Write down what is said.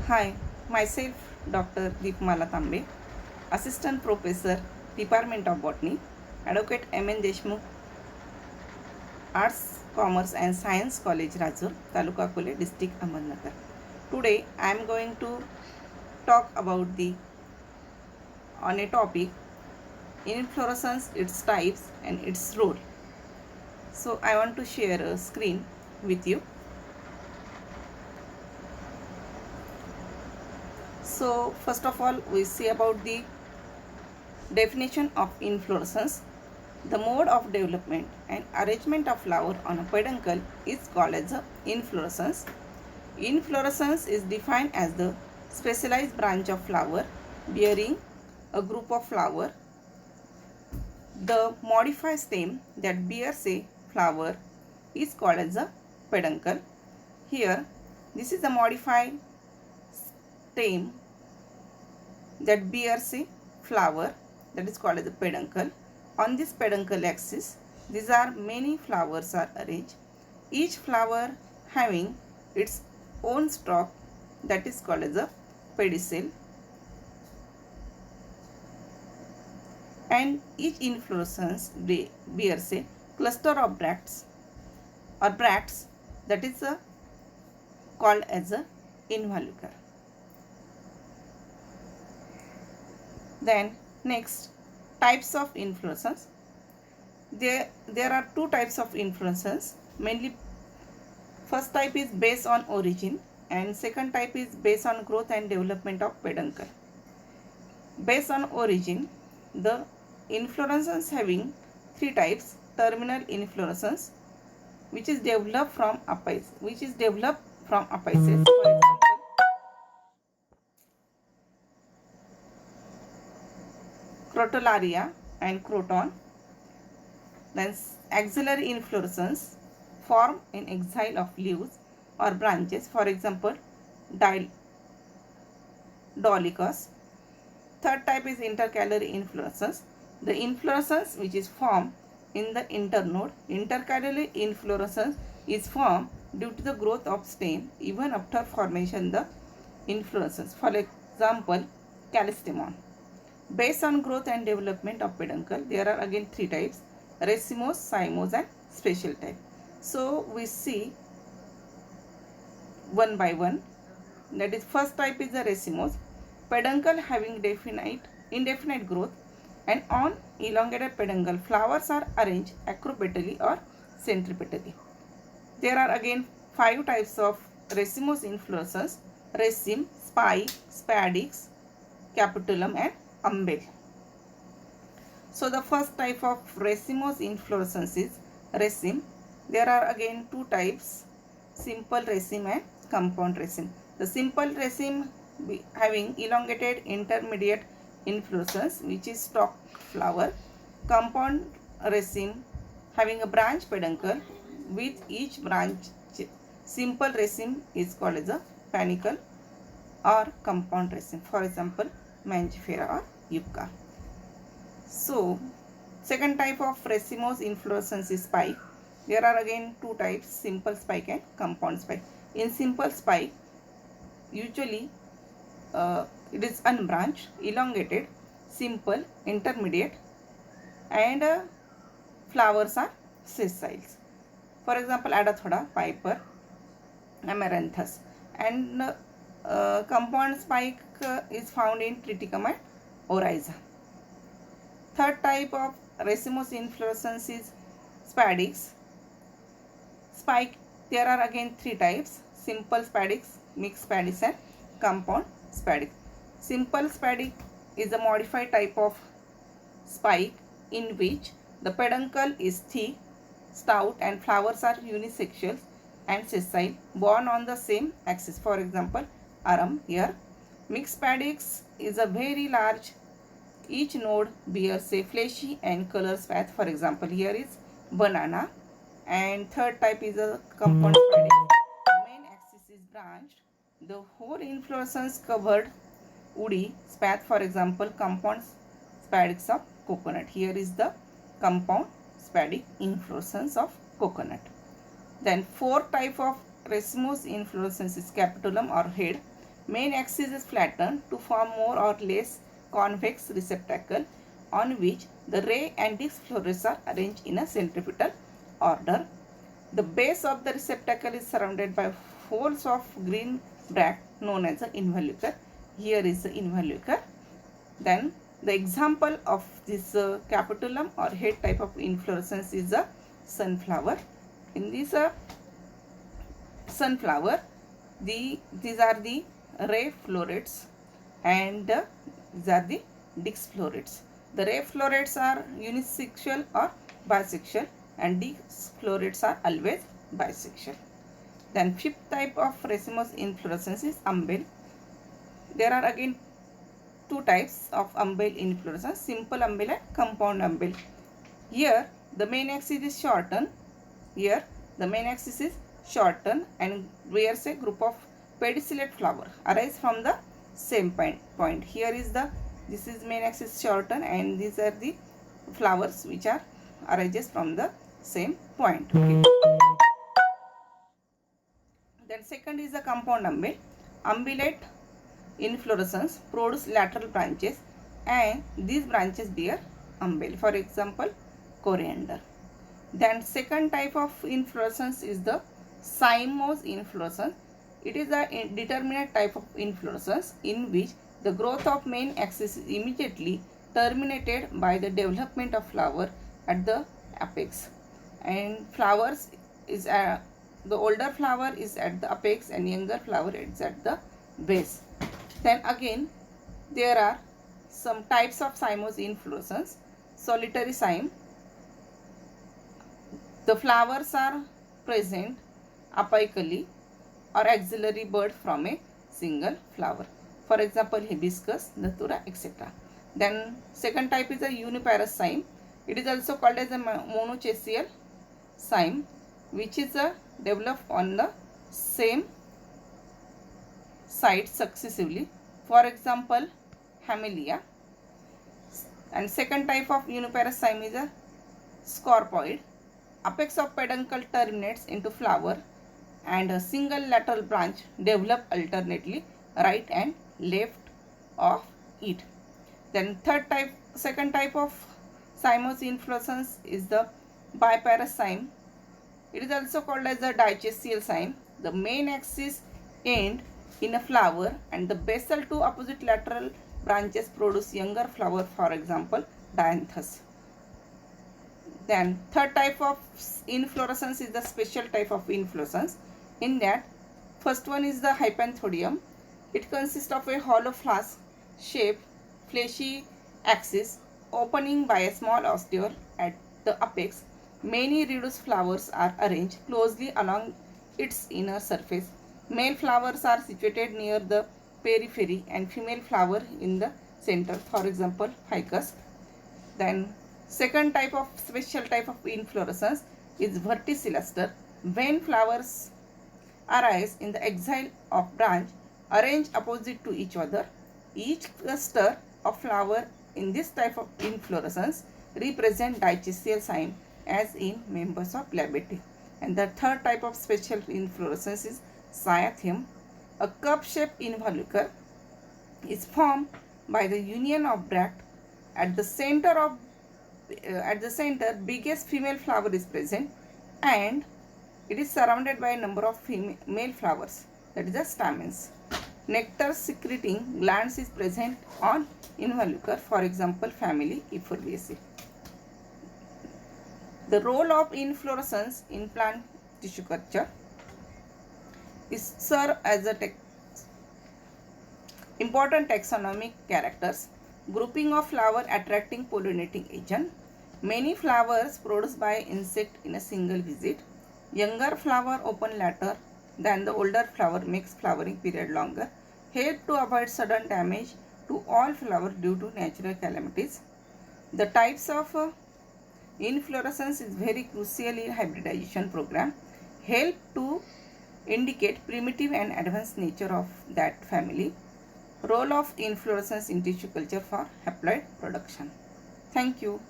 Hi, myself Dr. Deepmala Tambe, Assistant Professor, Department of Botany, Advocate M.N. Deshmukh, Arts, Commerce and Science College, Rajur, Taluka Kule, District Ahmednagar. Today I am going to talk about on a topic inflorescence, its types and its role. So I want to share a screen with you. So first of all, we see about the definition of inflorescence. The mode of development and arrangement of flower on a peduncle is called as a inflorescence. Inflorescence is defined as the specialized branch of flower bearing a group of flower. The modified stem that bears a flower is called as a peduncle. Here, this is the modified stem that bears a flower, that is called as a peduncle. On this peduncle axis, these are many flowers are arranged, each flower having its own stalk, that is called as a pedicel, and each inflorescence bears a cluster of bracts or bracts, that is called as a involucre. Then next, types of inflorescence. There are two types of inflorescence. Mainly, first type is based on origin and second type is based on growth and development of peduncle. Based on origin, the inflorescence having three types: terminal inflorescence, which is developed from apices. For example, Crotalaria and Croton. Then axillary inflorescence form in exile of leaves or branches, for example Dolichos. Third type is intercalary inflorescence. The inflorescence which is formed in the internode. Intercalary inflorescence is formed due to the growth of stem even after formation the inflorescence. For example, Callistemon. Based on growth and development of peduncle, there are again three types: racemose, cymose and special type. So we see one by one. That is, first type is the racemose, peduncle having indefinite growth, and on elongated peduncle flowers are arranged acrobatically or centripetally. There are again five types of racemose inflorescence: raceme, spike, spadix, capitulum and umbel. So the first type of racemose inflorescence is raceme. There are again two types: simple raceme and compound raceme. The simple raceme having elongated intermediate inflorescence, which is stalked flower. Compound raceme having a branch peduncle with each branch. Simple raceme is called as a panicle or compound raceme, for example Mangifera or Yucca. So second type of racemose inflorescence is spike. There are again two types: simple spike and compound spike. In simple spike, usually it is unbranched, elongated, simple, intermediate, and flowers are sessile. For example, Adathoda, Piper, Amaranthus. And compound spike is found in Triticum and Oryza. Third type of racemose inflorescence is spadix. Spike, there are again three types: simple spadix, mixed spadix and compound spadix. Simple spadix is a modified type of spike in which the peduncle is thick, stout and flowers are unisexual and sessile, borne on the same axis. For example, arum here. Mixed spadix is a very large. Each node bears a fleshy and color spathe. For example, here is banana. And third type is a compound spadix. Main axis is branched. The whole inflorescence covered woody spathe. For example, compound spadix of coconut. Here is the compound spadix inflorescence of coconut. Then fourth type of racemose inflorescence is capitulum or head. Main axis is flattened to form more or less convex receptacle on which the ray and disc florets are arranged in a centripetal order. The base of the receptacle is surrounded by folds of green bract known as the involucre. Here is the involucre. Then the example of this capitulum or head type of inflorescence is a sunflower. In this sunflower, these are the ray florets and these are the disc florets. The ray florets are unisexual or bisexual and disc florets are always bisexual. Then fifth type of racemose inflorescence is umbel. There are again two types of umbel inflorescence, simple umbel and compound umbel. Here the main axis is shortened. Here the main axis is shortened and bears a group of pedicellate flower arise from the same point. Here is this is main axis shortened and these are the flowers which are arises from the same point. Okay. Then second is the compound umbel. Umbellate inflorescence produce lateral branches and these branches bear umbel. For example, coriander. Then second type of inflorescence is the cymose inflorescence. It is a determinate type of inflorescence in which the growth of main axis is immediately terminated by the development of flower at the apex, and flowers is the older flower is at the apex and younger flower is at the base. Then again there are some types of cymose inflorescence. Solitary cyme. The flowers are present apically or axillary bud from a single flower. For example, hibiscus, datura, etc. Then second type is a uniparous cyme. It is also called as a monochasial cyme, which is developed on the same site successively. For example, Hamelia. And second type of uniparous cyme is a scorpoid. Apex of peduncle terminates into flower and a single lateral branch develop alternately right and left of it. Then second type of cymose inflorescence is the biparous cyme. It is also called as a dichasial cyme. The main axis end in a flower and the basal two opposite lateral branches produce younger flower, for example, dianthus. Then third type of inflorescence is the special type of inflorescence. In that, first one is the hypanthodium. It consists of a hollow flask shaped fleshy axis opening by a small ostiole at the apex. Many reduced flowers are arranged closely along its inner surface. Male flowers are situated near the periphery and female flower in the center, for example, ficus. Then second type of special type of inflorescence is verticillaster. When flowers arise in the axil of branch arranged opposite to each other, each cluster of flower in this type of inflorescence represent dichasial cyme as in members of Labateae. And the third type of special inflorescence is cyathium. A cup-shaped involucre is formed by the union of bract. At the center biggest female flower is present and it is surrounded by a number of male flowers, that is the stamens. Nectar secreting glands is present on involucre, for example, family Euphorbiaceae. The role of inflorescence in plant tissue culture is serve as a important taxonomic characters. Grouping of flower attracting pollinating agent. Many flowers produced by insect in a single visit. Younger flower open later than the older flower makes flowering period longer. Help to avoid sudden damage to all flower due to natural calamities. The types of inflorescence is very crucial in hybridization program. Help to indicate primitive and advanced nature of that family. Role of inflorescence in tissue culture for haploid production. Thank you.